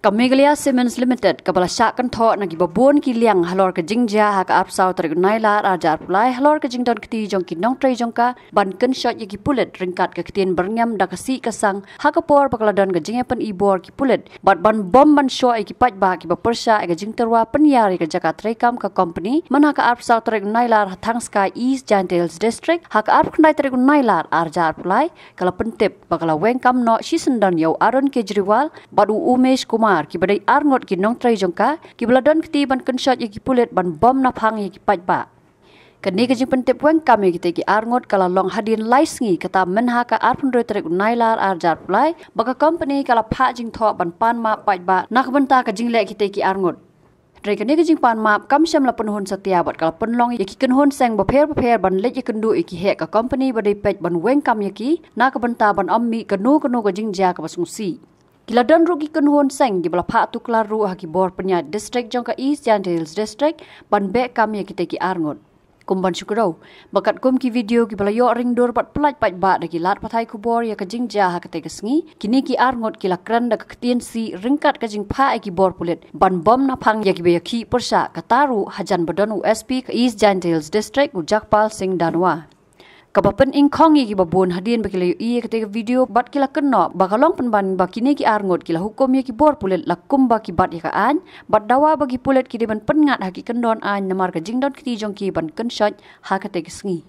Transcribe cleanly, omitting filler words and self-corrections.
ka Meghalaya Cements Limited ka balasak kan tho na gibabon ki liang halor ka jingjia ha ka apsau tarik nailar ajar pulai halor ka jingdon kti jong ki nongtrei jong ka ban kynshoit ye ki pulet ringkat ka kitien berngam da kasi kasang ha ka por bakladon ka jingya pen ibor ki pulet bat ban bom ban sho ki paj ba ki bapersa ka jingterwa penyari ka jakat rekam ka company mana ka apsau tarik nailar hathang sky east Giantales district ha ka ap khnai tarik nailar ajar pulai kala pentip bakala wengkam no sisendon yo Arun Kejriwal badu Umesh Kumar ki badai Arngut ki nongtrei jongka ki beladon kti ban kynshoit ye ki pulet ban bom na phang ye ki paj ba kani ka jing pentip weng kami ki te ki Arngut kala long hadien laisngi kata menha ka arpun roi tarik nailar arjar pulai baka company kala pha jing tho ban pan ma paj ba nak benta ka jing le ki te ki Arngut Reka ni kajing pan map kam syam la penhun setia buat kalau penlong yaki kenhun seng beper ban lek ye kendu iki hek ka company badai pej ban weng kam yaki na ka benta ban ammi kenu ka jingjia ka basungsi Kila dan rugi kenhun seng di belah pak tu kelaru haki bor penyat district jong ka East Giantales district ban bek kami yaki teki Arngut kumban syukurau bakat kum ki video ki bala yo ring dor pat pelaj paj ba daki lat pathai kubor ya ka jingjia ha ka te kesngi kini ki Arngut kila kran da ka ketien si ringkat ka jing pha ki bor pulet ban bom na phang ya ki be ki persa ka taru hajan badan USP ka East Giantales district ujakpal sing danwa kabapen ingkhong ki babon hadien bakilayo i ka te video bat kila kenno bakalong penban bakini ki Arngut kila hukum ya ki bor pulet lakum ba ki bat ya ka an bat dawa bagi pulet ki de ban pengat haki kendon an namar ka jingdon ki jong ki ban kynshoit ha ka te kesngi